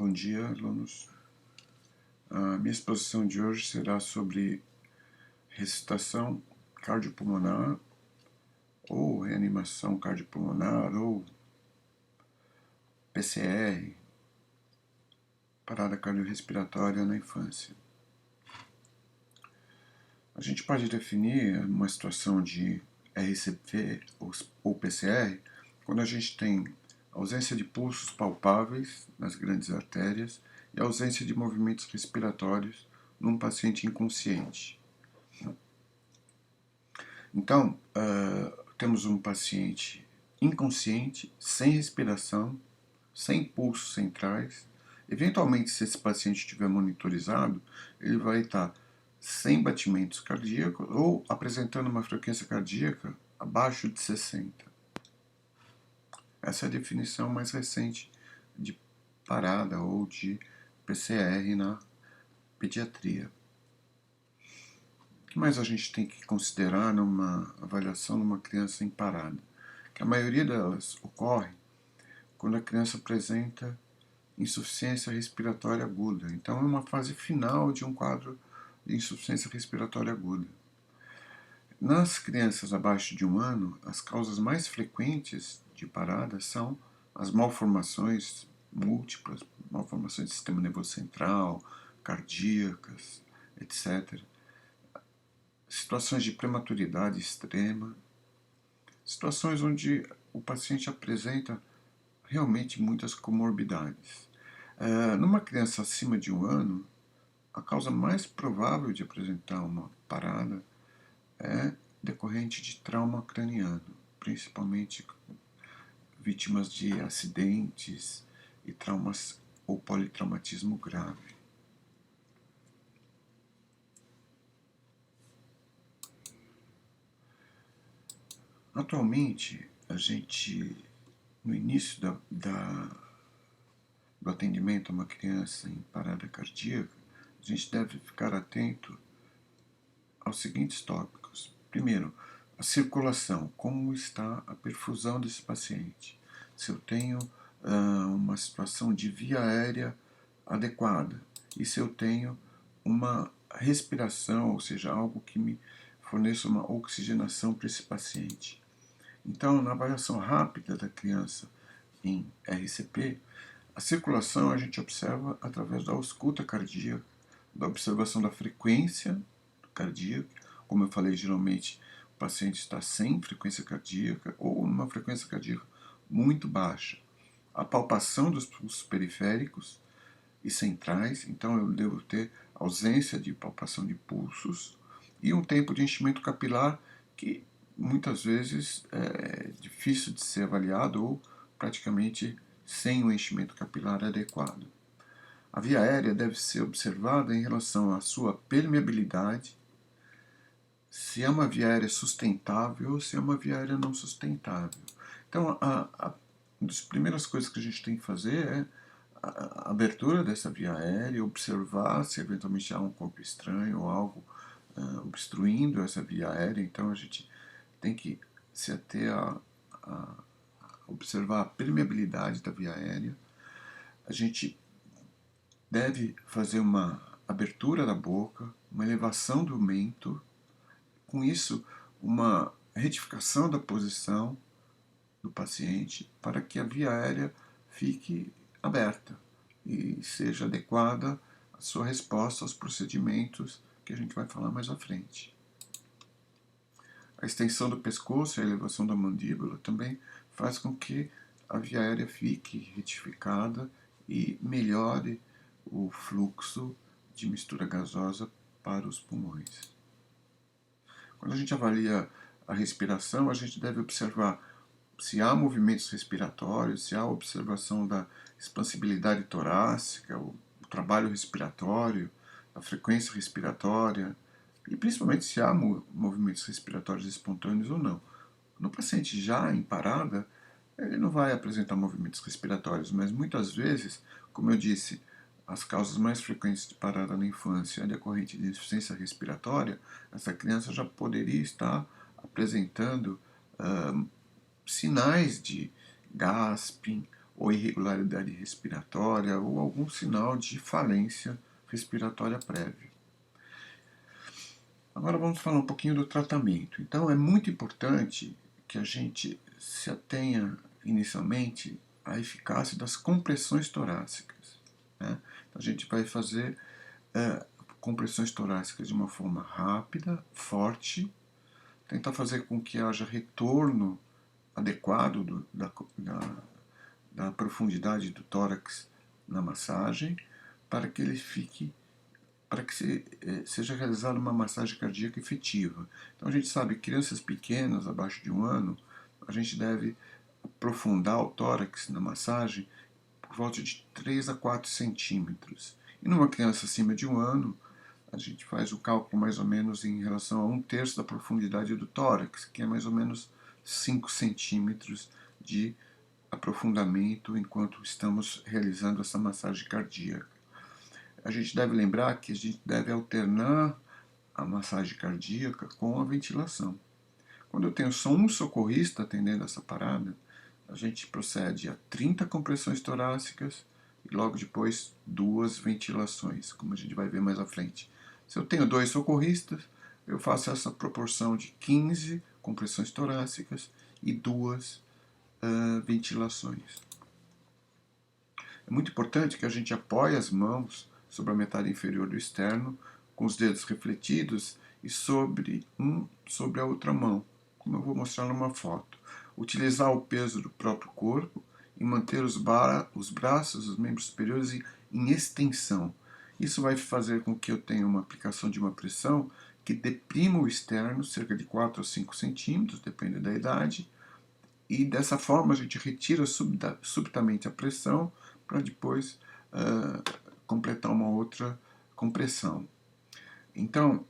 Bom dia, alunos. A minha exposição de hoje será sobre ressuscitação cardiopulmonar ou reanimação cardiopulmonar ou PCR, parada cardiorrespiratória na infância. A gente pode definir uma situação de RCP ou PCR quando a gente tem ausência de pulsos palpáveis nas grandes artérias e ausência de movimentos respiratórios num paciente inconsciente. Então, temos um paciente inconsciente, sem respiração, sem pulsos centrais. Eventualmente, se esse paciente estiver monitorizado, ele vai estar sem batimentos cardíacos ou apresentando uma frequência cardíaca abaixo de 60. Essa é a definição mais recente de parada ou de PCR na pediatria. O que mais a gente tem que considerar numa avaliação de uma criança em parada? Que a maioria delas ocorre quando a criança apresenta insuficiência respiratória aguda. Então, é uma fase final de um quadro de insuficiência respiratória aguda. Nas crianças abaixo de 1 ano, as causas mais frequentes de parada são as malformações múltiplas, malformações do sistema nervoso central, cardíacas, etc. Situações de prematuridade extrema, situações onde o paciente apresenta realmente muitas comorbidades. Numa criança acima de 1 ano, a causa mais provável de apresentar uma parada é decorrente de trauma craniano, principalmente vítimas de acidentes e traumas ou politraumatismo grave. Atualmente, a gente, no início do atendimento a uma criança em parada cardíaca, a gente deve ficar atento aos seguintes tópicos. Primeiro, a circulação, como está a perfusão desse paciente. Se eu tenho uma situação de via aérea adequada e se eu tenho uma respiração, ou seja, algo que me forneça uma oxigenação para esse paciente. Então, na avaliação rápida da criança em RCP, a circulação a gente observa através da ausculta cardíaca, da observação da frequência cardíaca. Como eu falei, geralmente o paciente está sem frequência cardíaca ou numa frequência cardíaca muito baixa. A palpação dos pulsos periféricos e centrais, então eu devo ter ausência de palpação de pulsos e um tempo de enchimento capilar que muitas vezes é difícil de ser avaliado ou praticamente sem o enchimento capilar adequado. A via aérea deve ser observada em relação à sua permeabilidade, se é uma via aérea sustentável ou se é uma via aérea não sustentável. Então, uma das primeiras coisas que a gente tem que fazer é a abertura dessa via aérea, observar se eventualmente há um corpo estranho ou algo obstruindo essa via aérea. Então, a gente tem que se ater a observar a permeabilidade da via aérea. A gente deve fazer uma abertura da boca, uma elevação do mento, com isso uma retificação da posição do paciente para que a via aérea fique aberta e seja adequada a sua resposta aos procedimentos que a gente vai falar mais à frente. A extensão do pescoço e a elevação da mandíbula também faz com que a via aérea fique retificada e melhore o fluxo de mistura gasosa para os pulmões. Quando a gente avalia a respiração, a gente deve observar se há movimentos respiratórios, se há observação da expansibilidade torácica, o trabalho respiratório, a frequência respiratória, e principalmente se há movimentos respiratórios espontâneos ou não. No paciente já em parada, ele não vai apresentar movimentos respiratórios, mas muitas vezes, como eu disse, as causas mais frequentes de parada na infância é decorrente de insuficiência respiratória, essa criança já poderia estar apresentando sinais de gasping ou irregularidade respiratória, ou algum sinal de falência respiratória prévia. Agora vamos falar um pouquinho do tratamento. Então é muito importante que a gente se atenha inicialmente à eficácia das compressões torácicas, né? Então, a gente vai fazer compressões torácicas de uma forma rápida, forte, tentar fazer com que haja retorno adequado da profundidade do tórax na massagem, para que ele fique, para que seja realizada uma massagem cardíaca efetiva. Então a gente sabe que crianças pequenas, abaixo de 1 ano, a gente deve aprofundar o tórax na massagem por volta de 3 a 4 centímetros. E numa criança acima de 1 ano, a gente faz o cálculo mais ou menos em relação a 1/3 da profundidade do tórax, que é mais ou menos 5 centímetros de aprofundamento enquanto estamos realizando essa massagem cardíaca. A gente deve lembrar que a gente deve alternar a massagem cardíaca com a ventilação. Quando eu tenho só um socorrista atendendo essa parada, a gente procede a 30 compressões torácicas e logo depois 2 ventilações, como a gente vai ver mais à frente. Se eu tenho 2 socorristas, eu faço essa proporção de 15 compressões torácicas e 2 ventilações. É muito importante que a gente apoie as mãos sobre a metade inferior do externo, com os dedos refletidos e sobre a outra mão, como eu vou mostrar numa foto. Utilizar o peso do próprio corpo e manter os braços, os membros superiores em extensão. Isso vai fazer com que eu tenha uma aplicação de uma pressão que deprima o externo cerca de 4 a 5 centímetros, depende da idade, e dessa forma a gente retira subitamente a pressão para depois completar uma outra compressão. Então,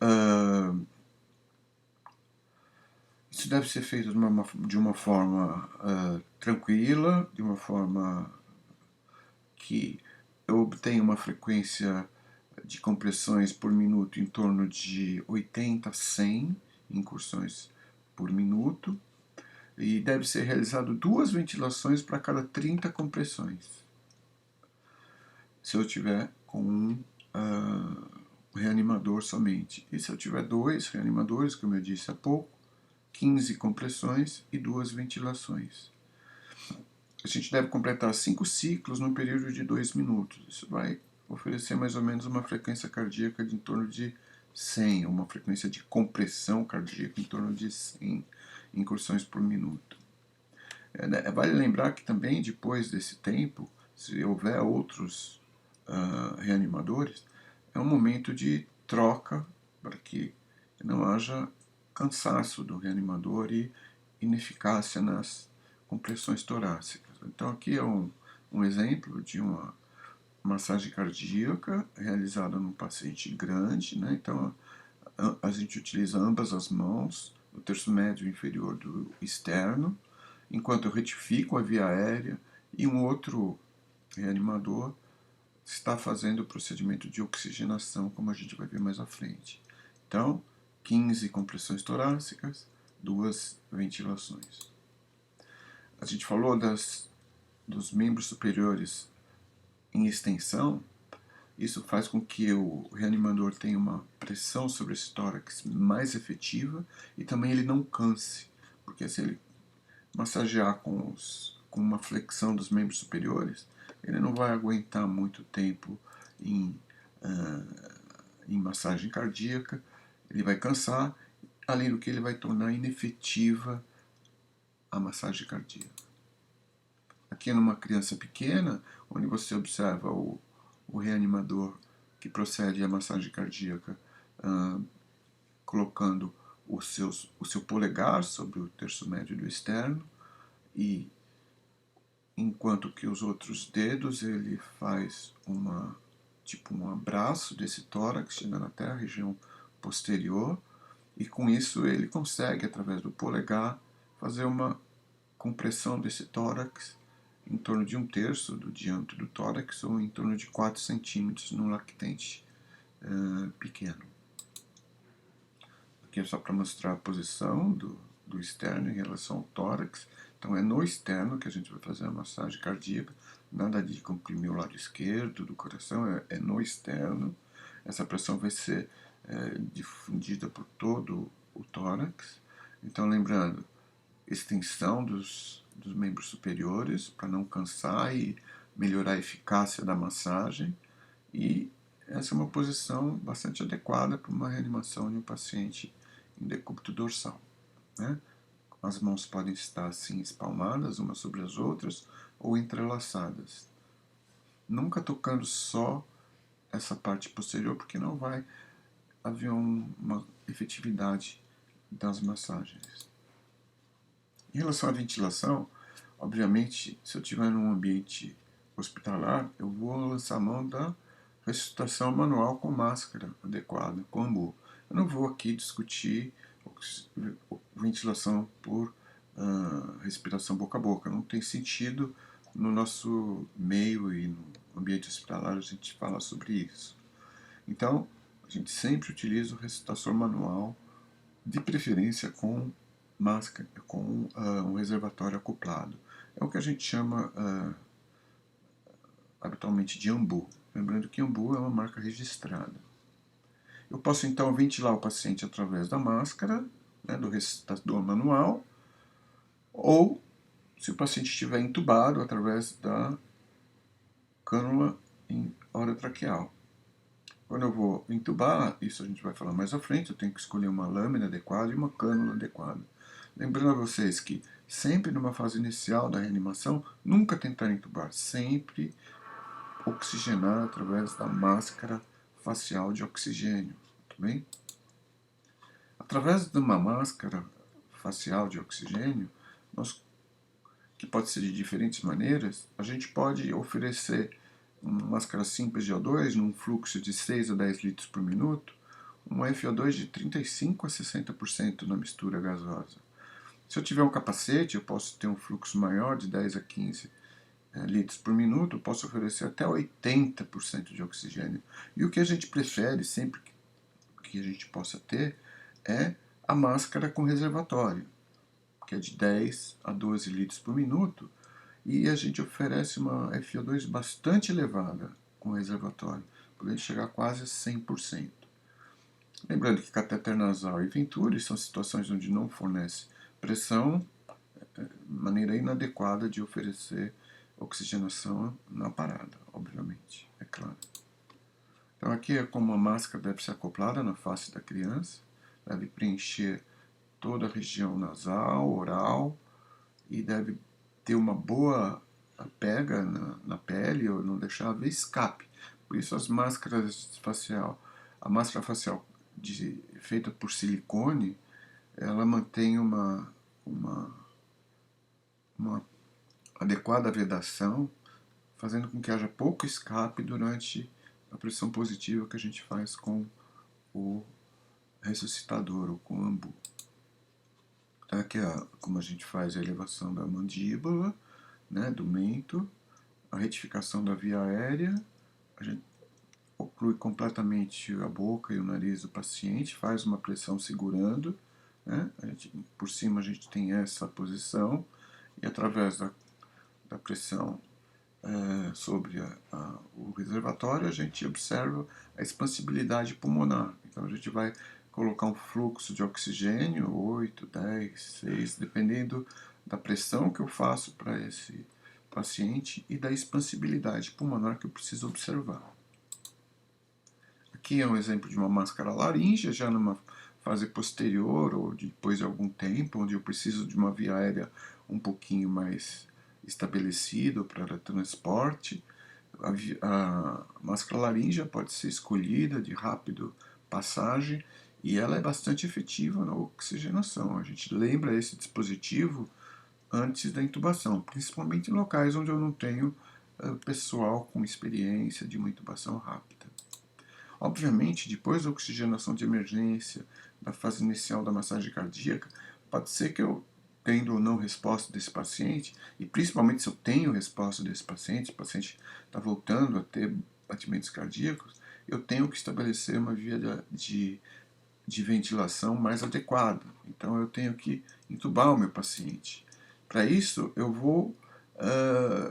isso deve ser feito de uma forma tranquila, de uma forma que eu obtenha uma frequência de compressões por minuto em torno de 80 a 100 incursões por minuto, e deve ser realizado 2 ventilações para cada 30 compressões. Se eu tiver com um reanimador somente. E se eu tiver 2 reanimadores, como eu disse há pouco, 15 compressões e 2 ventilações. A gente deve completar 5 ciclos num período de 2 minutos. Isso vai oferecer mais ou menos uma frequência cardíaca de em torno de 100, uma frequência de compressão cardíaca em torno de 100 incursões por minuto. Vale lembrar que também depois desse tempo, se houver outros reanimadores, é um momento de troca para que não haja cansaço do reanimador e ineficácia nas compressões torácicas. Então aqui é um exemplo de uma massagem cardíaca realizada num paciente grande, né? Então a gente utiliza ambas as mãos, o terço médio e inferior do externo, enquanto eu retifico a via aérea e um outro reanimador está fazendo o procedimento de oxigenação, como a gente vai ver mais à frente. Então, 15 compressões torácicas, 2 ventilações. A gente falou dos membros superiores em extensão. Isso faz com que o reanimador tenha uma pressão sobre esse tórax mais efetiva e também ele não canse, porque se ele massagear com uma flexão dos membros superiores, ele não vai aguentar muito tempo em massagem cardíaca, ele vai cansar, além do que ele vai tornar inefetiva a massagem cardíaca. Aqui numa criança pequena, onde você observa o reanimador que procede à massagem cardíaca colocando o seu polegar sobre o terço médio do externo, e enquanto que os outros dedos ele faz tipo um abraço desse tórax chegando até a região posterior, e com isso ele consegue, através do polegar, fazer uma compressão desse tórax em torno de 1/3 do diâmetro do tórax, ou em torno de 4 centímetros num lactente pequeno. Aqui é só para mostrar a posição do externo em relação ao tórax. Então é no externo que a gente vai fazer a massagem cardíaca, nada de comprimir o lado esquerdo do coração, é no externo. Essa pressão vai ser difundida por todo o tórax. Então, lembrando, extensão dos membros superiores para não cansar e melhorar a eficácia da massagem. E essa é uma posição bastante adequada para uma reanimação de um paciente em decúbito dorsal, né? As mãos podem estar assim espalmadas umas sobre as outras ou entrelaçadas. Nunca tocando só essa parte posterior, porque não vai haver uma efetividade das massagens. Em relação à ventilação, obviamente, se eu estiver num ambiente hospitalar, eu vou lançar a mão da ressuscitação manual com máscara adequada, com AMBU. Eu não vou aqui discutir ventilação por respiração boca a boca. Não tem sentido no nosso meio e no ambiente hospitalar a gente falar sobre isso. Então, a gente sempre utiliza o ressuscitação manual, de preferência com máscara, com um reservatório acoplado. É o que a gente chama habitualmente de AMBU. Lembrando que AMBU é uma marca registrada. Eu posso então ventilar o paciente através da máscara, né, do ressuscitador manual, ou, se o paciente estiver entubado, através da cânula orotraqueal. Quando eu vou entubar, isso a gente vai falar mais à frente, eu tenho que escolher uma lâmina adequada e uma cânula adequada. Lembrando a vocês que sempre numa fase inicial da reanimação, nunca tentar entubar, sempre oxigenar através da máscara facial de oxigênio, tá bem? Através de uma máscara facial de oxigênio, que pode ser de diferentes maneiras, a gente pode oferecer uma máscara simples de O2 num fluxo de 6 a 10 litros por minuto, um FO2 de 35 a 60% na mistura gasosa. Se eu tiver um capacete, eu posso ter um fluxo maior de 10 a 15 litros por minuto, eu posso oferecer até 80% de oxigênio. E o que a gente prefere, sempre que a gente possa ter, é a máscara com reservatório, que é de 10 a 12 litros por minuto, e a gente oferece uma FO2 bastante elevada com reservatório, podendo chegar quase a 100%. Lembrando que catéter nasal e Venturi são situações onde não fornece pressão, maneira inadequada de oferecer oxigenação na parada, obviamente, é claro. Então aqui é como a máscara deve ser acoplada na face da criança, deve preencher toda a região nasal, oral, e deve ter uma boa pega na pele, ou não deixar haver escape. Por isso as máscaras facial, a máscara facial feita por silicone, ela mantém uma adequada vedação, fazendo com que haja pouco escape durante a pressão positiva que a gente faz com o ressuscitador ou com o AMBU. Então aqui é como a gente faz a elevação da mandíbula, né, do mento, a retificação da via aérea, a gente oclui completamente a boca e o nariz do paciente, faz uma pressão segurando, né, por cima a gente tem essa posição, e através da pressão sobre o reservatório, a gente observa a expansibilidade pulmonar. Então a gente vai colocar um fluxo de oxigênio, 8, 10, 6, dependendo da pressão que eu faço para esse paciente e da expansibilidade pulmonar que eu preciso observar. Aqui é um exemplo de uma máscara laríngea, já numa fase posterior ou depois de algum tempo, onde eu preciso de uma via aérea um pouquinho mais estabelecido para transporte. A máscara laríngea pode ser escolhida de rápido passagem e ela é bastante efetiva na oxigenação. A gente lembra esse dispositivo antes da intubação, principalmente em locais onde eu não tenho pessoal com experiência de uma intubação rápida. Obviamente, depois da oxigenação de emergência, da fase inicial da massagem cardíaca, pode ser que eu, tendo ou não resposta desse paciente, e principalmente se eu tenho resposta desse paciente, o paciente está voltando a ter batimentos cardíacos, eu tenho que estabelecer uma via de ventilação mais adequada. Então eu tenho que intubar o meu paciente. Para isso, eu vou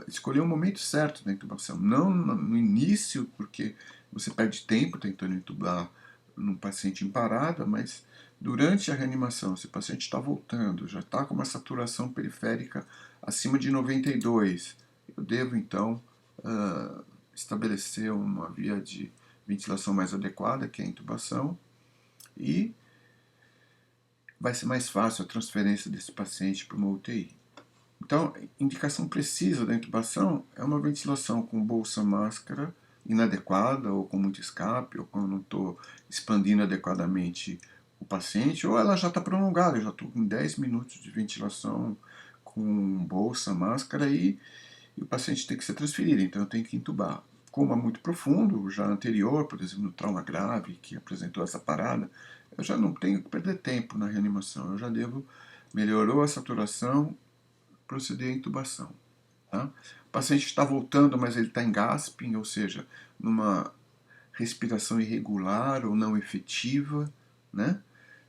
escolher o momento certo da intubação. Não no início, porque você perde tempo tentando intubar num paciente em parada, mas durante a reanimação, se o paciente está voltando, já está com uma saturação periférica acima de 92, eu devo então estabelecer uma via de ventilação mais adequada, que é a intubação, e vai ser mais fácil a transferência desse paciente para uma UTI. Então, indicação precisa da intubação é uma ventilação com bolsa-máscara inadequada, ou com muito escape, ou quando não estou expandindo adequadamente o paciente, ou ela já está prolongada, eu já estou com 10 minutos de ventilação com bolsa-máscara e o paciente tem que ser transferido, então eu tenho que intubar. Como é muito profundo, já anterior, por exemplo, no trauma grave, que apresentou essa parada, eu já não tenho que perder tempo na reanimação, eu já devo, melhorou a saturação, proceder à intubação. Tá? O paciente está voltando, mas ele está em gasping, ou seja, numa respiração irregular ou não efetiva, né?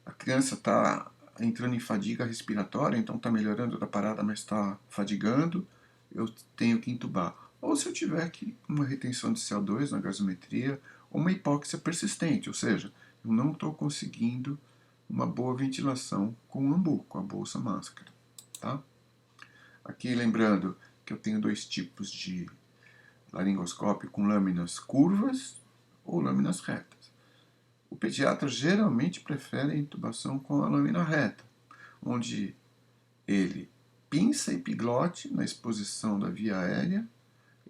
A criança está entrando em fadiga respiratória, então está melhorando da parada, mas está fadigando, eu tenho que intubar. Ou se eu tiver aqui uma retenção de CO2 na gasometria, ou uma hipóxia persistente, ou seja, eu não estou conseguindo uma boa ventilação com o ambu, com a bolsa máscara. Tá? Aqui lembrando que eu tenho dois tipos de laringoscópio com lâminas curvas ou lâminas retas. O pediatra geralmente prefere a intubação com a lâmina reta, onde ele pinça a epiglote na exposição da via aérea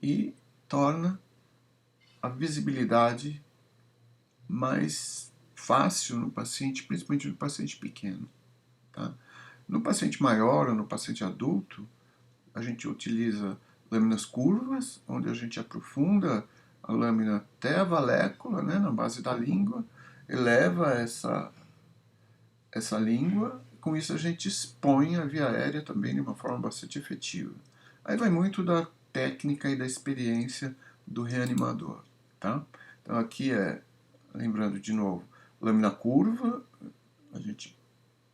e torna a visibilidade mais fácil no paciente, principalmente no paciente pequeno. Tá? No paciente maior ou no paciente adulto, a gente utiliza lâminas curvas, onde a gente aprofunda a lâmina até a valécula, né, na base da língua, eleva essa língua, com isso a gente expõe a via aérea também de uma forma bastante efetiva. Aí vai muito da técnica e da experiência do reanimador. Tá? Então aqui lembrando de novo, lâmina curva, a gente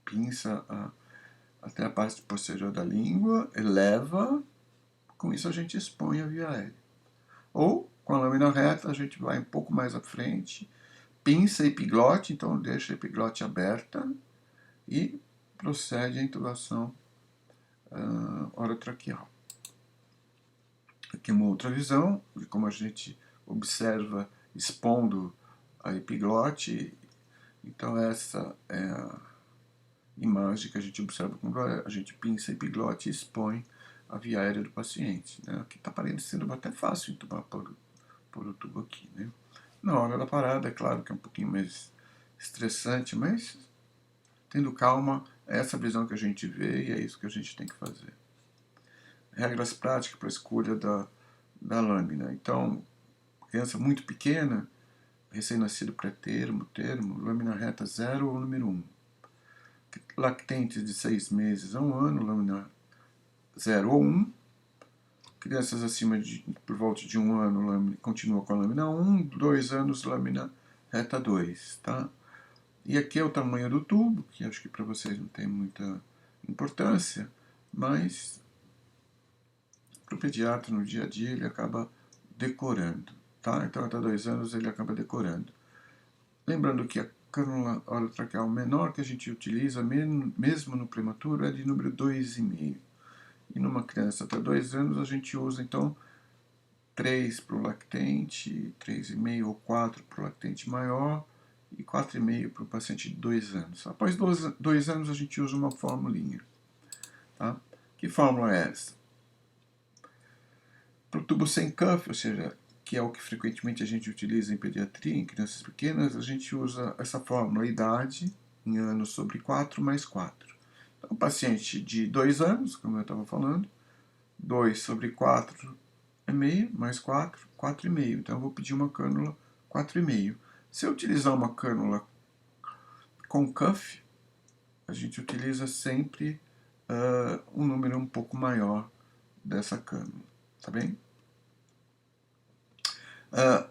pinça até a parte posterior da língua, eleva, com isso a gente expõe a via aérea. Ou, com a lâmina reta, a gente vai um pouco mais à frente, pinça a epiglote, então deixa a epiglote aberta e procede à intubação orotraqueal. Aqui uma outra visão de como a gente observa expondo a epiglote. Então essa é a imagem que a gente observa quando a gente pinça a epiglote e expõe a via aérea do paciente. Né? Aqui está parecendo até fácil entubar por o tubo aqui. Né? Na hora da parada, é claro que é um pouquinho mais estressante, mas tendo calma, é essa visão que a gente vê e é isso que a gente tem que fazer. Regras práticas para a escolha da lâmina. Então, criança muito pequena, recém-nascido pré-termo, termo, lâmina reta 0 ou número 1. Lactentes de 6 meses a 1 ano, lâmina 0 ou 1. Crianças acima por volta de 1 ano, continua com a lâmina 1. 2 anos, lâmina reta 2. Tá? E aqui é o tamanho do tubo, que acho que para vocês não tem muita importância, mas para o pediatra no dia a dia ele acaba decorando. Tá? Então até 2 anos ele acaba decorando. Lembrando que a cânula orotraqueal menor que a gente utiliza, mesmo no prematuro, é de número 2,5. E numa criança até 2 anos a gente usa então 3 para o lactente, 3,5 ou 4 para o lactente maior e 4,5 para o paciente de 2 anos. Após 2 anos a gente usa uma formulinha. Tá? Que fórmula é essa? Para o tubo sem cuff, ou seja, que é o que frequentemente a gente utiliza em pediatria, em crianças pequenas, a gente usa essa fórmula, idade, em anos sobre 4 mais 4. Então, paciente de 2 anos, como eu estava falando, 2 sobre 4 é meio, mais 4, 4,5. Então eu vou pedir uma cânula 4,5. Se eu utilizar uma cânula com cuff, a gente utiliza sempre um número um pouco maior dessa cânula, tá bem?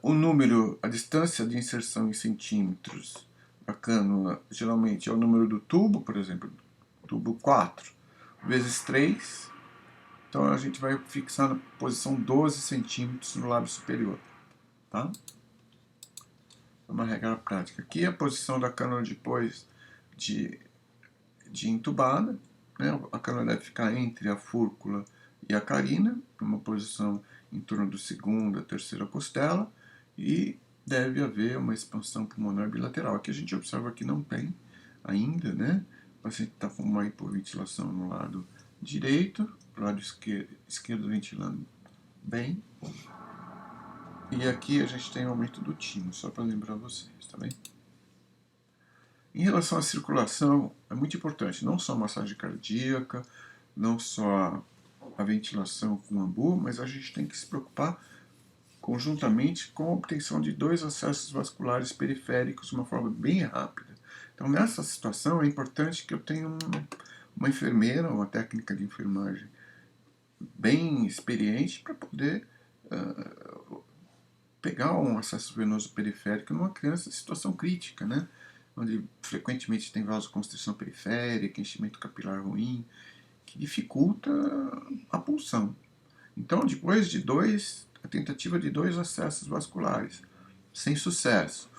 O número, a distância de inserção em centímetros da cânula, geralmente é o número do tubo, por exemplo, tubo 4. vezes 3. Então a gente vai fixar na posição 12 centímetros no lábio superior. Tá? É uma regra prática. Aqui é a posição da cânula depois de entubada. Né? A cânula deve ficar entre a fúrcula e a carina, numa posição em torno do segunda, terceira costela, e deve haver uma expansão pulmonar bilateral. Aqui a gente observa que não tem ainda, né? O paciente está com uma hipoventilação no lado direito, o lado esquerdo ventilando bem. E aqui a gente tem aumento do timo, só para lembrar vocês, tá bem? Em relação à circulação, é muito importante, não só a massagem cardíaca, não só a ventilação com ambu, mas a gente tem que se preocupar conjuntamente com a obtenção de 2 acessos vasculares periféricos de uma forma bem rápida. Então, nessa situação, é importante que eu tenha uma enfermeira, uma técnica de enfermagem bem experiente para poder pegar um acesso venoso periférico numa criança em situação crítica, né? Onde frequentemente tem vasoconstrição periférica, enchimento capilar ruim, que dificulta a punção. Então, depois de a tentativa de 2 acessos vasculares, sem sucesso,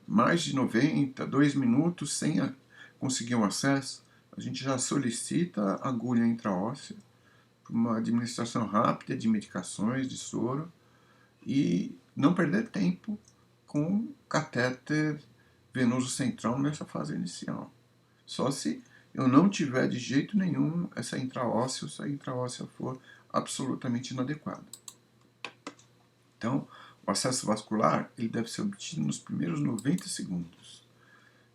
mais de 90, 2 minutos sem conseguir um acesso, a gente já solicita agulha intraóssea, uma administração rápida de medicações, de soro, e não perder tempo com catéter venoso central nessa fase inicial. Só se eu não tiver de jeito nenhum essa intraóssea, ou se a intraóssea for absolutamente inadequada. Então, o acesso vascular ele deve ser obtido nos primeiros 90 segundos.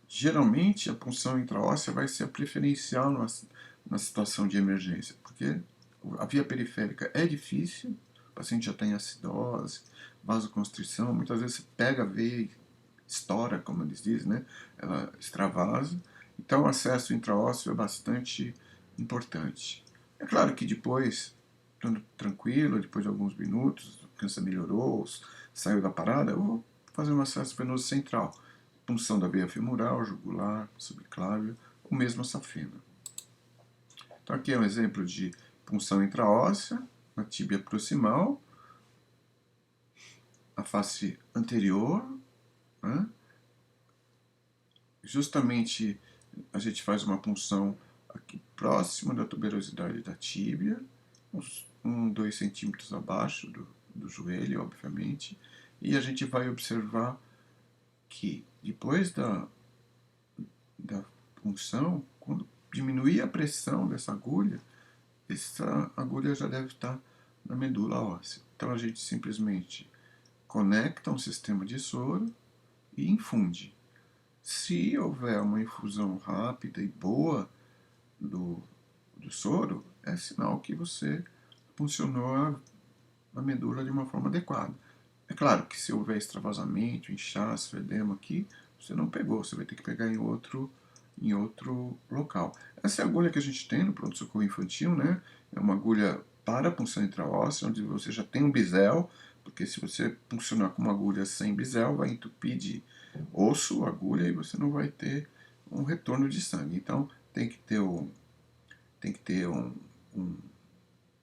Geralmente, a punção intraóssea vai ser a preferencial na situação de emergência, porque a via periférica é difícil, o paciente já tem acidose, vasoconstrição, muitas vezes você pega a veia e estoura, como eles dizem, né? Ela extravasa. Então, o acesso intraósseo é bastante importante. É claro que depois, estando tranquilo, depois de alguns minutos, a criança melhorou, saiu da parada, eu vou fazer um acesso venoso central. Punção da veia femoral, jugular, subclávia, ou mesmo a safena. Então aqui é um exemplo de punção intraóssea, na tíbia proximal, a face anterior, né? Justamente a gente faz uma punção aqui próxima da tuberosidade da tíbia, uns 2 centímetros abaixo do joelho, obviamente, e a gente vai observar que depois da punção, quando diminuir a pressão dessa agulha, essa agulha já deve estar na medula óssea. Então a gente simplesmente conecta um sistema de soro e infunde. Se houver uma infusão rápida e boa do soro, é sinal que você funcionou a medula de uma forma adequada. É claro que se houver extravasamento, inchaço, edema aqui, você não pegou, você vai ter que pegar em outro local. Essa é a agulha que a gente tem no pronto-socorro infantil, né? É uma agulha para punção intraóssea, onde você já tem um bisel, porque se você puncionar com uma agulha sem bisel, vai entupir de osso a agulha e você não vai ter um retorno de sangue. Então tem que ter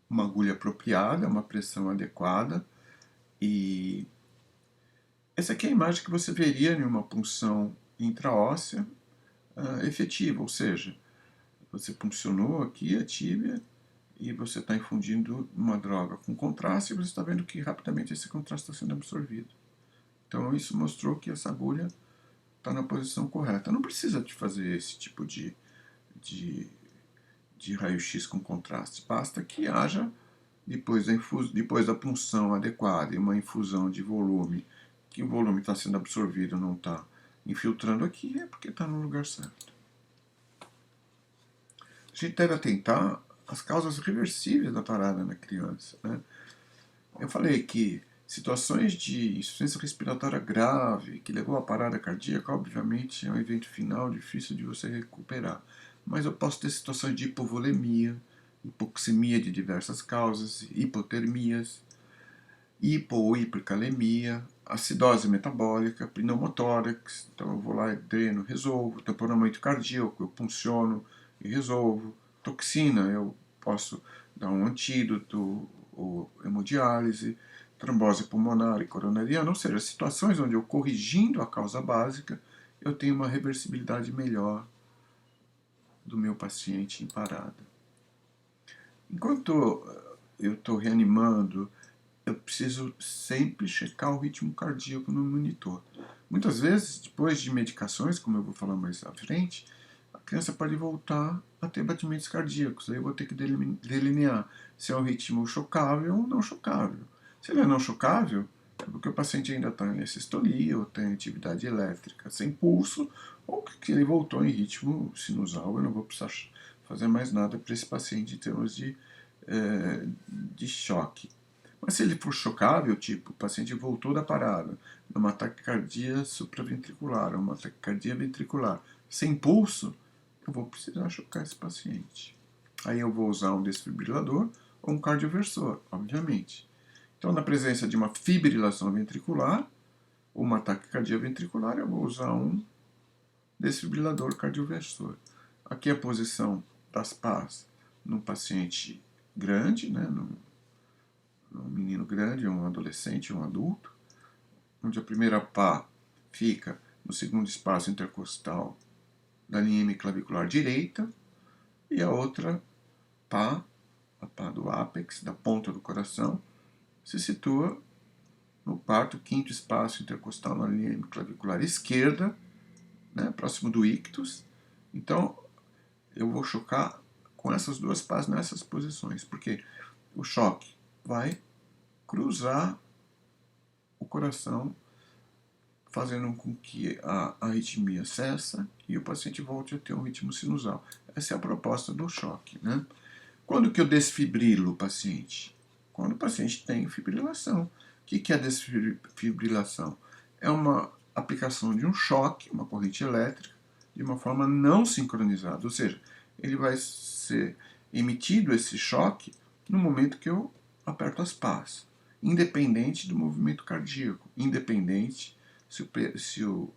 uma agulha apropriada, uma pressão adequada. E essa aqui é a imagem que você veria em uma punção intraóssea efetiva, ou seja, você puncionou aqui a tíbia e você está infundindo uma droga com contraste e você está vendo que rapidamente esse contraste está sendo absorvido. Então isso mostrou que essa agulha está na posição correta. Não precisa de fazer esse tipo de raio-x com contraste, basta que haja, depois da punção adequada e uma infusão de volume, que o volume está sendo absorvido, não está infiltrando aqui, é porque está no lugar certo. A gente deve atentar às causas reversíveis da parada na criança, né? Eu falei que situações de insuficiência respiratória grave, que levou à parada cardíaca, obviamente é um evento final difícil de você recuperar. Mas eu posso ter situações de hipovolemia, hipoxemia de diversas causas, hipotermias, hipo ou hipercalemia, acidose metabólica, pneumotórax, então eu vou lá, dreno, resolvo, tamponamento cardíaco, eu punciono e resolvo, toxina, eu posso dar um antídoto, ou hemodiálise, trombose pulmonar e coronariana, ou seja, situações onde eu corrigindo a causa básica, eu tenho uma reversibilidade melhor do meu paciente em parada. Enquanto eu estou reanimando, eu preciso sempre checar o ritmo cardíaco no monitor. Muitas vezes, depois de medicações, como eu vou falar mais à frente, a criança pode voltar a ter batimentos cardíacos. Aí eu vou ter que delinear se é um ritmo chocável ou não chocável. Se ele é não chocável, é porque o paciente ainda está em sistolia ou tem atividade elétrica sem pulso, ou que ele voltou em ritmo sinusal. Eu não vou precisar fazer mais nada para esse paciente em termos de choque. Mas se ele for chocável, tipo, o paciente voltou da parada, numa taquicardia supraventricular, uma taquicardia ventricular, sem pulso, eu vou precisar chocar esse paciente. Aí eu vou usar um desfibrilador ou um cardioversor, obviamente. Então, na presença de uma fibrilação ventricular ou uma taquicardia ventricular, eu vou usar um desfibrilador cardioversor. Aqui é a posição das pás num paciente grande, né, um menino grande, um adolescente, um adulto, onde a primeira pá fica no segundo espaço intercostal da linha hemiclavicular direita e a outra pá, a pá do ápex, da ponta do coração, se situa no quarto, quinto espaço intercostal na linha hemiclavicular esquerda, né, próximo do ictus. Então, eu vou chocar com essas duas pás nessas posições, porque o choque vai cruzar o coração, fazendo com que a arritmia cessa e o paciente volte a ter um ritmo sinusal. Essa é a proposta do choque, né? Quando que eu desfibrilo o paciente? Quando o paciente tem fibrilação. O que é desfibrilação? É uma aplicação de um choque, uma corrente elétrica, de uma forma não sincronizada. Ou seja, ele vai ser emitido esse choque no momento que eu aperto as pás, independente do movimento cardíaco, independente se o,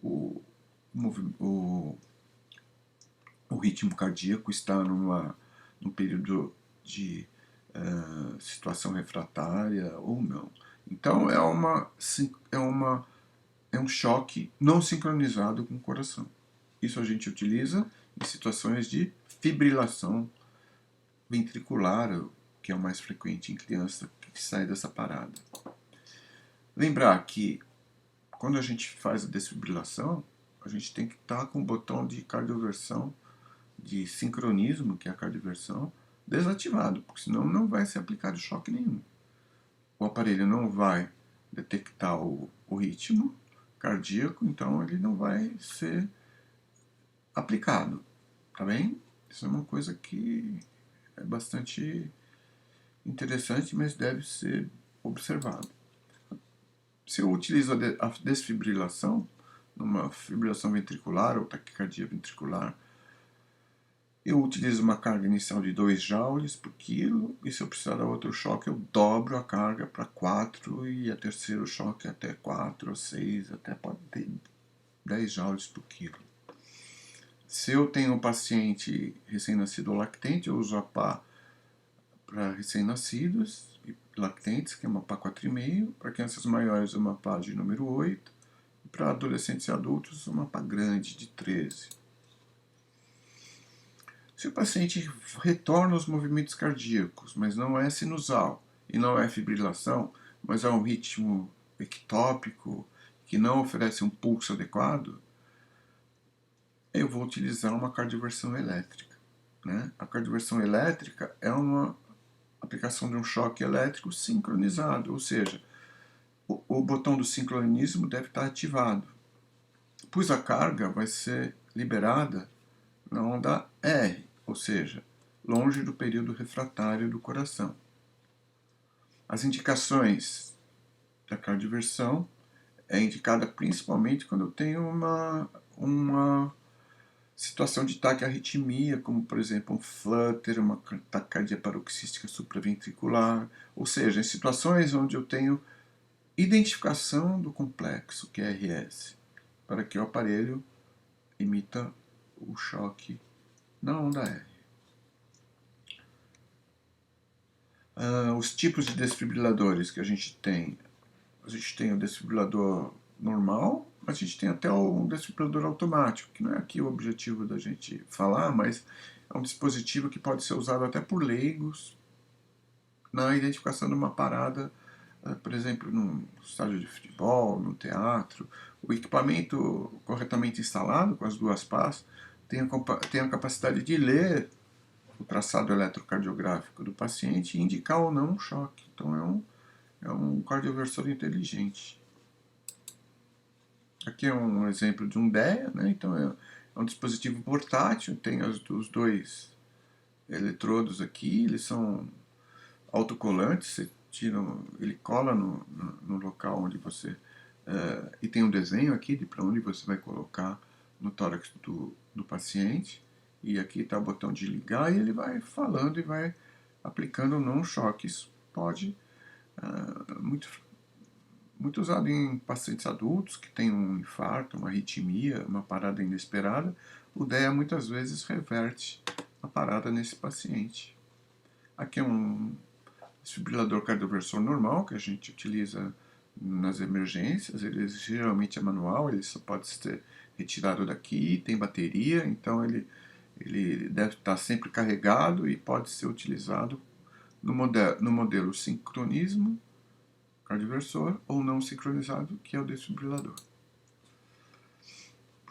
o, o ritmo cardíaco está num período de situação refratária ou não. Então é um choque não sincronizado com o coração. Isso a gente utiliza em situações de fibrilação ventricular, que é o mais frequente em criança que sai dessa parada. Lembrar que quando a gente faz a desfibrilação, a gente tem que estar com o botão de cardioversão, de sincronismo, que é a cardioversão, desativado, porque senão não vai ser aplicado choque nenhum. O aparelho não vai detectar o ritmo cardíaco, então ele não vai ser aplicado, tá bem? Isso é uma coisa que é bastante interessante, mas deve ser observado. Se eu utilizo a desfibrilação, numa fibrilação ventricular ou taquicardia ventricular, eu utilizo uma carga inicial de 2 joules por quilo, e se eu precisar dar outro choque, eu dobro a carga para 4, e a terceiro choque até 4 ou 6, até pode ter 10 joules por quilo. Se eu tenho um paciente recém-nascido ou lactente, eu uso a pá para recém-nascidos e lactentes, que é uma pá 4,5, para crianças maiores uma pá de número 8, e para adolescentes e adultos uma pá grande de 13. Se o paciente retorna aos movimentos cardíacos, mas não é sinusal e não é fibrilação, mas é um ritmo ectópico que não oferece um pulso adequado, eu vou utilizar uma cardioversão elétrica, né? A cardioversão elétrica é uma aplicação de um choque elétrico sincronizado, ou seja, o botão do sincronismo deve estar ativado, pois a carga vai ser liberada na onda R, ou seja, longe do período refratário do coração. As indicações da cardioversão é indicada principalmente quando eu tenho uma situação de taquiarritmia, como por exemplo um flutter, uma taquicardia paroxística supraventricular, ou seja, em situações onde eu tenho identificação do complexo QRS, para que o aparelho emita o choque na onda R. Os tipos de desfibriladores que a gente tem o desfibrilador normal, mas a gente tem até um desfibrilador automático, que não é aqui o objetivo da gente falar, mas é um dispositivo que pode ser usado até por leigos na identificação de uma parada, por exemplo, num estádio de futebol, num teatro. O equipamento corretamente instalado, com as duas pás, tem a capacidade de ler o traçado eletrocardiográfico do paciente e indicar ou não um choque. Então é um cardioversor inteligente. Aqui é um exemplo de um DEA, né? Então é um dispositivo portátil, tem os dois eletrodos aqui, eles são autocolantes, você tira, ele cola no local onde você. E tem um desenho aqui de para onde você vai colocar no tórax do paciente. E aqui está o botão de ligar e ele vai falando e vai aplicando não choque. Isso pode, muito muito usado em pacientes adultos que têm um infarto, uma arritmia, uma parada inesperada. O DEA muitas vezes reverte a parada nesse paciente. Aqui é um desfibrilador cardioversor normal que a gente utiliza nas emergências. Ele geralmente é manual, ele só pode ser retirado daqui, tem bateria, então ele deve estar sempre carregado e pode ser utilizado no modelo sincronismo cardioversor ou não sincronizado, que é o desfibrilador.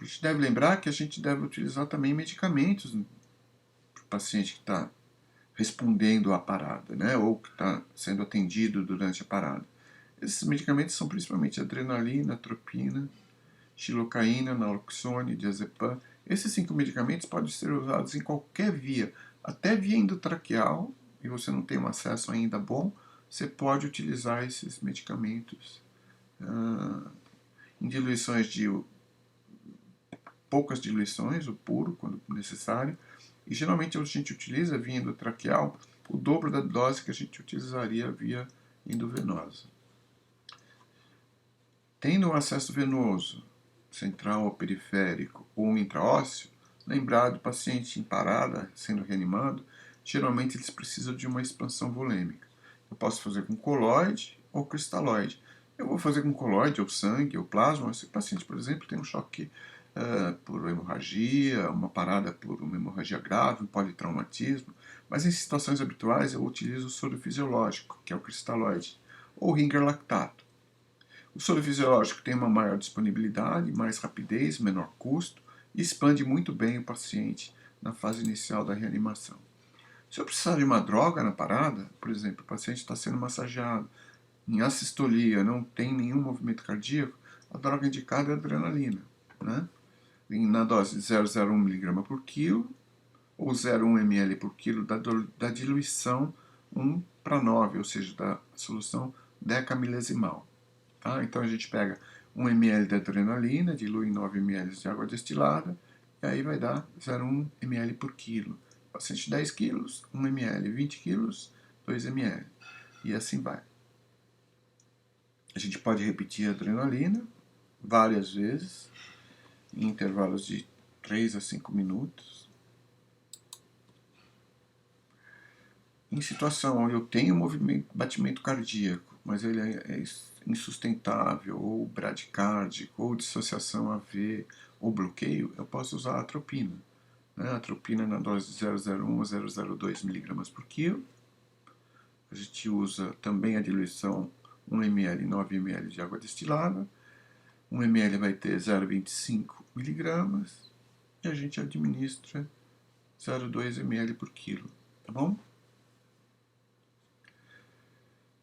A gente deve lembrar que a gente deve utilizar também medicamentos para o paciente que está respondendo à parada, né, ou que está sendo atendido durante a parada. Esses medicamentos são principalmente adrenalina, atropina, xilocaína, naloxone, diazepam. Esses 5 medicamentos podem ser usados em qualquer via, até via endotraqueal, e você não tem um acesso ainda bom, você pode utilizar esses medicamentos em diluições de poucas diluições, o puro, quando necessário, e geralmente a gente utiliza via endotraqueal o dobro da dose que a gente utilizaria via endovenosa. Tendo um acesso venoso, central ou periférico ou intraósseo, lembrar do paciente em parada, sendo reanimado, geralmente eles precisam de uma expansão volêmica. Eu posso fazer com coloide ou cristalóide. Eu vou fazer com coloide, ou sangue, ou plasma. Se o paciente, por exemplo, tem um choque por hemorragia, uma parada por uma hemorragia grave, um politraumatismo, mas em situações habituais eu utilizo o soro fisiológico, que é o cristalóide, ou ringer lactato. O soro fisiológico tem uma maior disponibilidade, mais rapidez, menor custo e expande muito bem o paciente na fase inicial da reanimação. Se eu precisar de uma droga na parada, por exemplo, o paciente está sendo massageado, em assistolia, não tem nenhum movimento cardíaco, a droga indicada é a adrenalina, né? Na dose de 0,01 mg por quilo ou 0,1 ml por quilo da diluição 1:9, ou seja, da solução decamilesimal. Tá? Então a gente pega 1 ml de adrenalina, dilui em 9 ml de água destilada, e aí vai dar 0,1 ml por quilo. Paciente 10 quilos, 1 ml, 20 quilos, 2 ml. E assim vai. A gente pode repetir a adrenalina várias vezes, em intervalos de 3 a 5 minutos. Em situação onde eu tenho batimento cardíaco, mas ele é insustentável, ou bradicárdico, ou dissociação AV, ou bloqueio, eu posso usar a atropina. Né? A atropina na dose de 0,01 a 0,02 mg por quilo. A gente usa também a diluição 1 ml e 9 ml de água destilada. 1 ml vai ter 0,25 mg e a gente administra 0,2 ml por quilo, tá bom?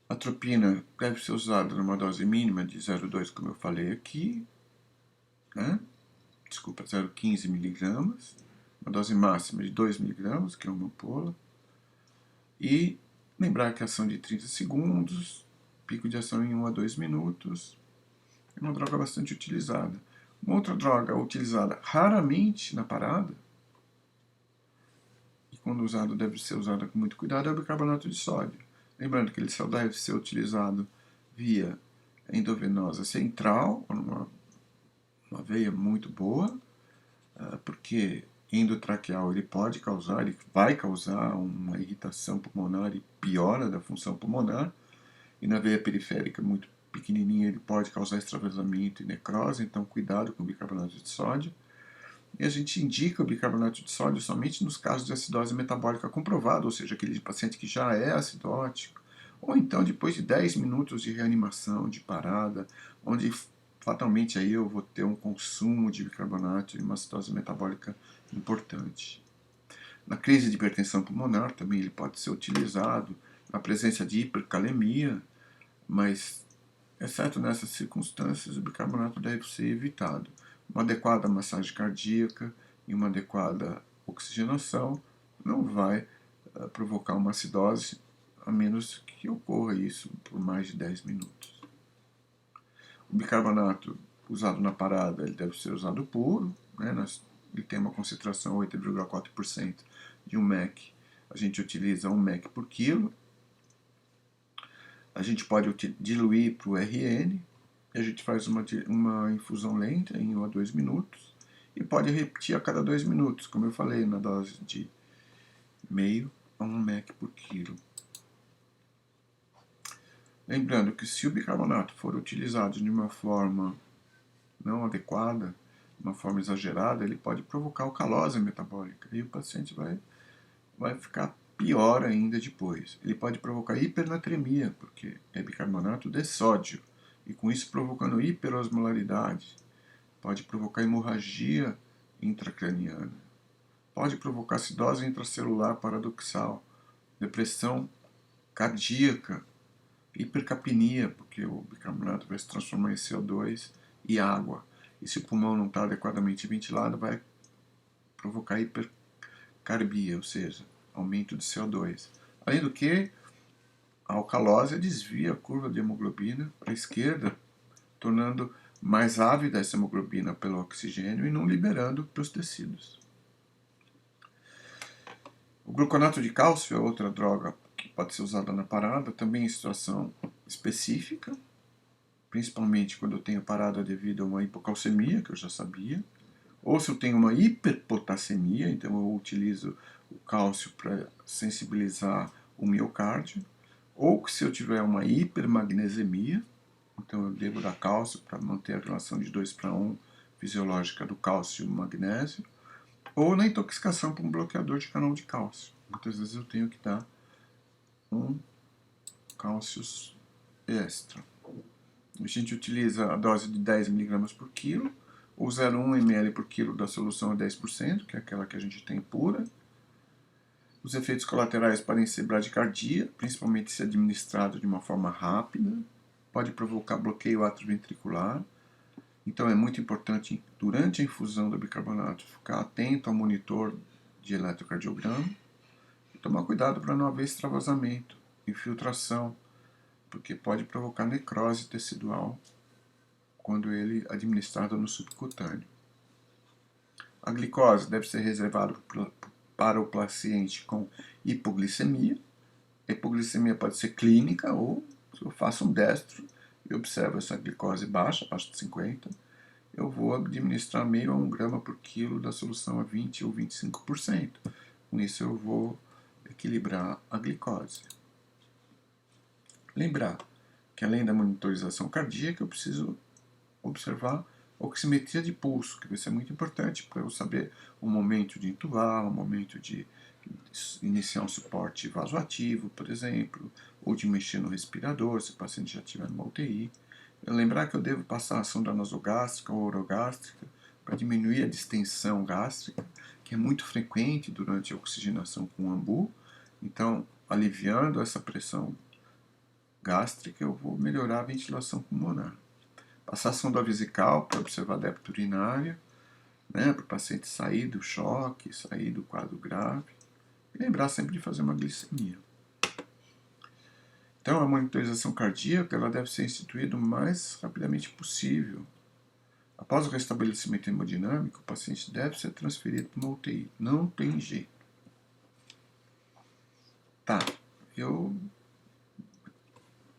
A atropina deve ser usada numa dose mínima de 0,2, como eu falei aqui, né? Desculpa, 0,15 mg, uma dose máxima de 2 mg, que é uma ampola, e lembrar que a ação de 30 segundos, pico de ação em 1 a 2 minutos, é uma droga bastante utilizada. Uma outra droga utilizada raramente na parada, e quando usado deve ser usada com muito cuidado, é o bicarbonato de sódio. Lembrando que ele só deve ser utilizado via endovenosa central, ou numa veia muito boa, porque endotraqueal ele pode causar, ele vai causar uma irritação pulmonar e piora da função pulmonar, e na veia periférica muito pequenininha ele pode causar extravasamento e necrose, então cuidado com o bicarbonato de sódio. E a gente indica o bicarbonato de sódio somente nos casos de acidose metabólica comprovada, ou seja, aquele paciente que já é acidótico, ou então depois de 10 minutos de reanimação, de parada, onde fatalmente aí eu vou ter um consumo de bicarbonato e uma acidose metabólica importante. Na crise de hipertensão pulmonar também ele pode ser utilizado na presença de hipercalemia, mas, exceto nessas circunstâncias, o bicarbonato deve ser evitado. Uma adequada massagem cardíaca e uma adequada oxigenação não vai provocar uma acidose, a menos que ocorra isso por mais de 10 minutos. O bicarbonato usado na parada ele deve ser usado puro, né? Ele tem uma concentração 8,4% de 1 mEq. A gente utiliza 1 mEq por quilo. A gente pode diluir para o RN, e a gente faz uma infusão lenta em 1 a 2 minutos, e pode repetir a cada 2 minutos, como eu falei, na dose de meio a 1 mEq por quilo. Lembrando que se o bicarbonato for utilizado de uma forma não adequada, de uma forma exagerada, ele pode provocar alcalose metabólica, e o paciente vai ficar pior ainda depois. Ele pode provocar hipernatremia, porque é bicarbonato de sódio, e com isso provocando hiperosmolaridade. Pode provocar hemorragia intracraniana. Pode provocar acidose intracelular paradoxal, depressão cardíaca, hipercapnia, porque o bicarbonato vai se transformar em CO2 e água. E se o pulmão não está adequadamente ventilado, vai provocar hipercarbia, ou seja, aumento de CO2. Além do que, a alcalose desvia a curva de hemoglobina para a esquerda, tornando mais ávida essa hemoglobina pelo oxigênio e não liberando para os tecidos. O gluconato de cálcio é outra droga que pode ser usada na parada, também em situação específica, principalmente quando eu tenho parada devido a uma hipocalcemia, que eu já sabia, ou se eu tenho uma hiperpotassemia, então eu utilizo o cálcio para sensibilizar o miocárdio, ou se eu tiver uma hipermagnesemia, então eu devo dar cálcio para manter a relação de 2:1 fisiológica do cálcio e o magnésio, ou na intoxicação por um bloqueador de canal de cálcio. Muitas vezes eu tenho que dar um cálcio extra. A gente utiliza a dose de 10 mg por quilo, ou 0,1 ml por quilo da solução a 10%, que é aquela que a gente tem pura. Os efeitos colaterais podem ser bradicardia, principalmente se administrado de uma forma rápida, pode provocar bloqueio atrioventricular. Então é muito importante, durante a infusão do bicarbonato, ficar atento ao monitor de eletrocardiograma e tomar cuidado para não haver extravasamento, infiltração, porque pode provocar necrose tecidual quando ele é administrado no subcutâneo. A glicose deve ser reservada para o paciente com hipoglicemia. A hipoglicemia pode ser clínica ou, se eu faço um destro e observo essa glicose baixa, abaixo de 50, eu vou administrar meio a 1 grama por quilo da solução a 20 ou 25%. Com isso eu vou equilibrar a glicose. Lembrar que além da monitorização cardíaca, eu preciso observar a oximetria de pulso, que vai ser muito importante para eu saber o momento de intubar, o momento de iniciar um suporte vasoativo, por exemplo, ou de mexer no respirador, se o paciente já estiver numa UTI. Lembrar que eu devo passar a sonda nasogástrica ou orogástrica para diminuir a distensão gástrica, que é muito frequente durante a oxigenação com ambu. Então, aliviando essa pressão gástrica, eu vou melhorar a ventilação pulmonar. Passar a sonda vesical para observar a débito urinária, né, para o paciente sair do choque, sair do quadro grave. E lembrar sempre de fazer uma glicemia. Então, a monitorização cardíaca ela deve ser instituída o mais rapidamente possível. Após o restabelecimento hemodinâmico, o paciente deve ser transferido para uma UTI. Não tem jeito. Tá, eu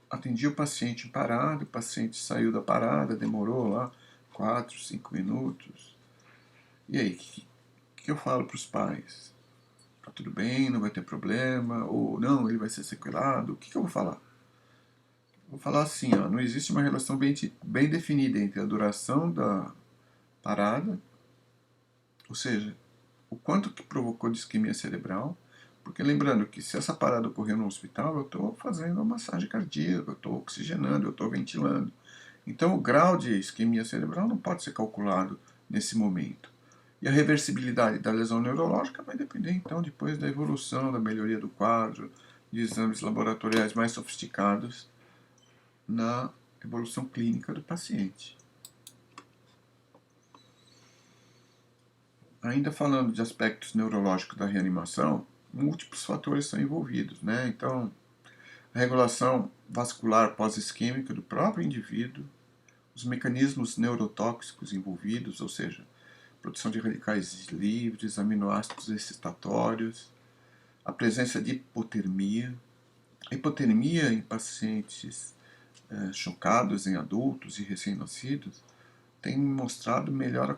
atendi o paciente em parada, o paciente saiu da parada, demorou lá 4, 5 minutos. E aí, o que eu falo para os pais? tá tudo bem, não vai ter problema, ou não, ele vai ser sequelado. O que eu vou falar? Vou falar assim, ó, não existe uma relação bem definida entre a duração da parada, ou seja, o quanto que provocou de isquemia cerebral, porque lembrando que se essa parada ocorreu no hospital, eu estou fazendo uma massagem cardíaca, eu estou oxigenando, eu estou ventilando. Então o grau de isquemia cerebral não pode ser calculado nesse momento. E a reversibilidade da lesão neurológica vai depender então depois da evolução, da melhoria do quadro, de exames laboratoriais mais sofisticados na evolução clínica do paciente. Ainda falando de aspectos neurológicos da reanimação, múltiplos fatores são envolvidos, né? Então, a regulação vascular pós-isquêmica do próprio indivíduo, os mecanismos neurotóxicos envolvidos, ou seja, produção de radicais livres, aminoácidos excitatórios, a presença de hipotermia. A hipotermia em pacientes chocados, em adultos e recém-nascidos, tem mostrado melhora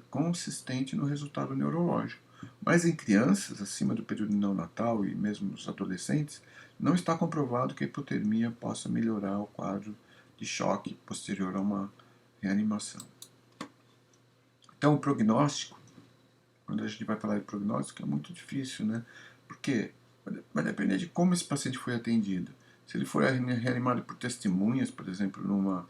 consistente no resultado neurológico. Mas em crianças, acima do período neonatal e mesmo nos adolescentes, não está comprovado que a hipotermia possa melhorar o quadro de choque posterior a uma reanimação. Então, o prognóstico, quando a gente vai falar de prognóstico, é muito difícil, né? Porque vai depender de como esse paciente foi atendido. Se ele foi reanimado por testemunhas, por exemplo,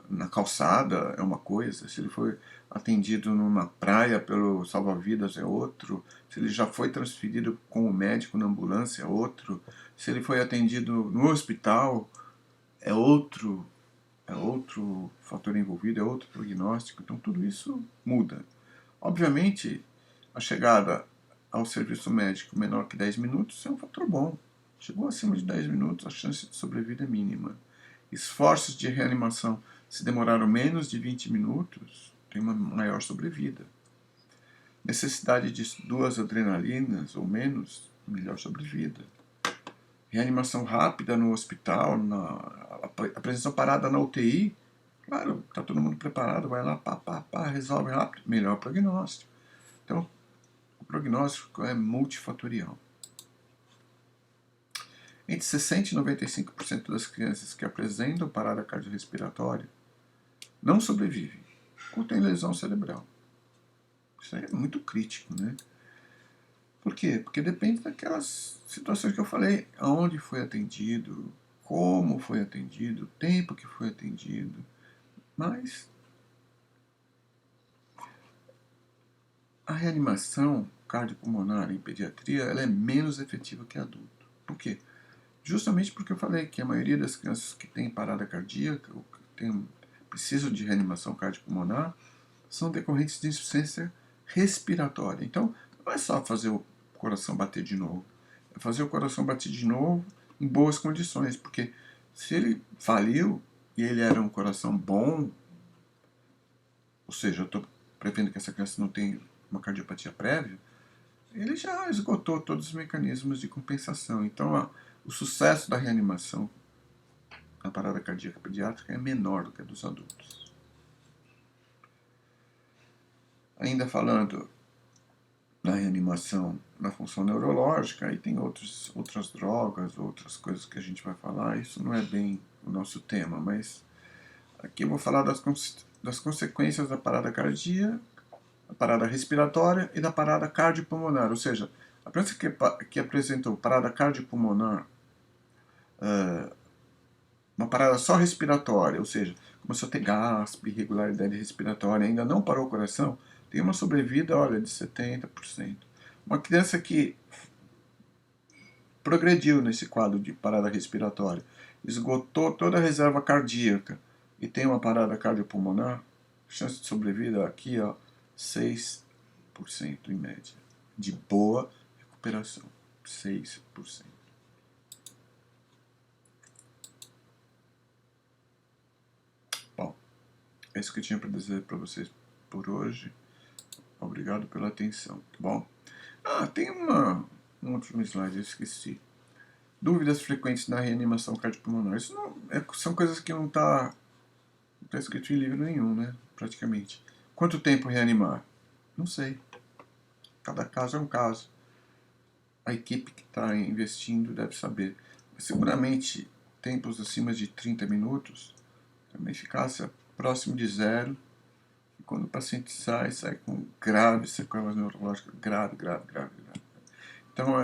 na calçada, é uma coisa. Se ele foi atendido numa praia pelo salva-vidas, é outro. Se ele já foi transferido com o médico na ambulância, é outro. Se ele foi atendido no hospital, é outro fator envolvido, é outro prognóstico. Então tudo isso muda. Obviamente, a chegada ao serviço médico menor que 10 minutos é um fator bom. Chegou acima de 10 minutos, a chance de sobrevida é mínima. Esforços de reanimação, se demoraram menos de 20 minutos, tem uma maior sobrevida. Necessidade de 2 adrenalinas ou menos, melhor sobrevida. Reanimação rápida no hospital, a presença parada na UTI, claro, está todo mundo preparado, vai lá, resolve rápido, melhor prognóstico. Então, o prognóstico é multifatorial. Entre 60% e 95% das crianças que apresentam parada cardiorrespiratória não sobrevivem ou têm lesão cerebral. Isso aí é muito crítico, né? Por quê? Porque depende daquelas situações que eu falei, aonde foi atendido, como foi atendido, o tempo que foi atendido. Mas a reanimação cardiopulmonar em pediatria ela é menos efetiva que adulto. Por quê? Justamente porque eu falei que a maioria das crianças que têm parada cardíaca ou que precisam de reanimação cardiopulmonar são decorrentes de insuficiência respiratória. Então, não é só fazer o coração bater de novo, é fazer o coração bater de novo em boas condições, porque se ele faliu e ele era um coração bom, ou seja, eu estou prevendo que essa criança não tem uma cardiopatia prévia, ele já esgotou todos os mecanismos de compensação. Então, o sucesso da reanimação na parada cardíaca pediátrica é menor do que a dos adultos. Ainda falando na reanimação na função neurológica, aí tem outras drogas, outras coisas que a gente vai falar, isso não é bem o nosso tema, mas aqui eu vou falar das consequências da parada cardíaca, da parada respiratória e da parada cardiopulmonar, ou seja, a criança que apresentou parada cardiopulmonar, uma parada só respiratória, ou seja, começou a ter gasto, irregularidade respiratória, ainda não parou o coração, tem uma sobrevida, olha, de 70%. Uma criança que progrediu nesse quadro de parada respiratória, esgotou toda a reserva cardíaca e tem uma parada cardiopulmonar, chance de sobrevida aqui, ó, 6% em média, de boa recuperação, 6%. Bom, é isso que eu tinha para dizer para vocês por hoje. Obrigado pela atenção, tá bom? Tem um outro slide, eu esqueci. Dúvidas frequentes na reanimação cardiopulmonar. Isso não, são coisas que não está escrito em livro nenhum, né? Praticamente. Quanto tempo reanimar? Não sei. Cada caso é um caso. a equipe que está investindo deve saber. Mas, seguramente, tempos acima de 30 minutos, a uma eficácia próximo de zero, e quando o paciente sai, sai com graves sequelas neurológicas, grave. Então,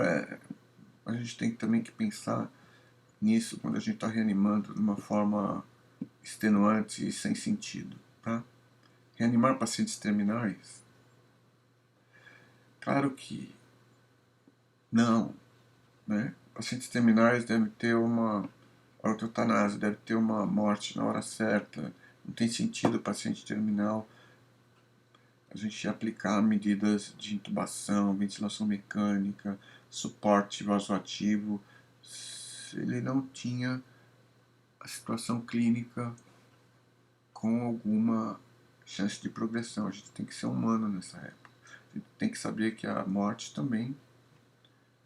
a gente tem também que pensar nisso quando a gente está reanimando de uma forma extenuante e sem sentido, tá? Reanimar pacientes terminais, claro que não, né? Pacientes terminais devem ter uma ortotanase, deve ter uma morte na hora certa. Não tem sentido o paciente terminal a gente aplicar medidas de intubação, ventilação mecânica, suporte vasoativo, se ele não tinha a situação clínica com alguma chance de progressão. A gente tem que ser humano nessa época. A gente tem que saber que a morte também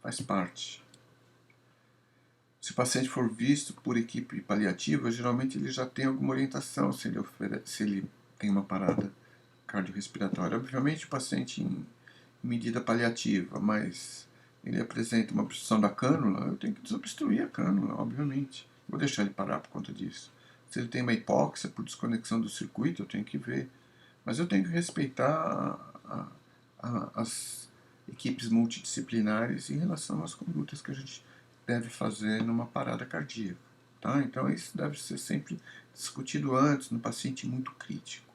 faz parte. Se o paciente for visto por equipe paliativa, geralmente ele já tem alguma orientação se ele tem uma parada cardiorrespiratória. Obviamente o paciente em medida paliativa, mas ele apresenta uma obstrução da cânula, eu tenho que desobstruir a cânula, obviamente. Vou deixar ele parar por conta disso. Se ele tem uma hipóxia por desconexão do circuito, eu tenho que ver. Mas eu tenho que respeitar as equipes multidisciplinares em relação às condutas que a gente deve fazer numa parada cardíaca. Tá? Então isso deve ser sempre discutido antes, no paciente muito crítico.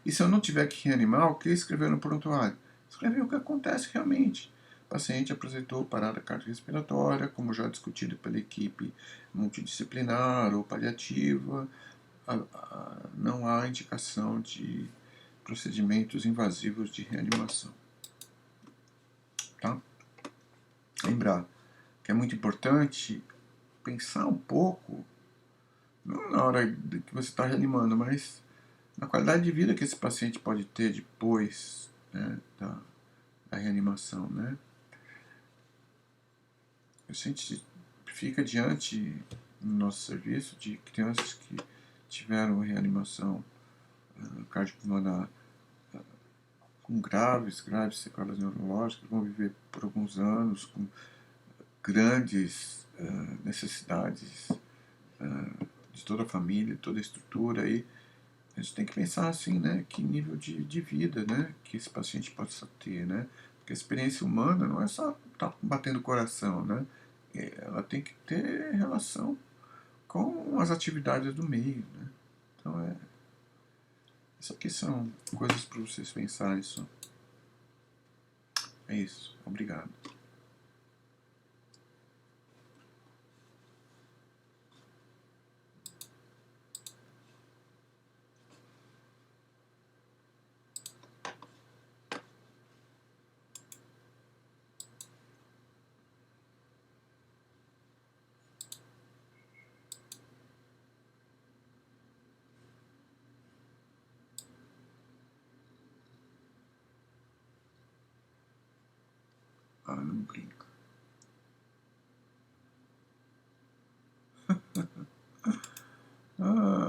E se eu não tiver que reanimar, o que escrever no prontuário? Escrever o que acontece realmente. O paciente apresentou parada cardiorrespiratória, como já discutido pela equipe multidisciplinar ou paliativa. Não há indicação de procedimentos invasivos de reanimação. Tá? Lembrar que é muito importante pensar um pouco, não na hora que você está reanimando, mas na qualidade de vida que esse paciente pode ter depois, né, da reanimação. Né? A gente fica diante no nosso serviço de crianças que tiveram reanimação cardiopulmonar com graves sequelas neurológicas, vão viver por alguns anos com grandes necessidades de toda a família, toda a estrutura. E a gente tem que pensar assim, né, que nível de vida, né, que esse paciente possa ter, né, porque a experiência humana não é só estar batendo o coração, né, ela tem que ter relação com as atividades do meio, né. Então isso aqui são coisas para vocês pensarem só. É isso, obrigado. Ah, não brinca. Ah,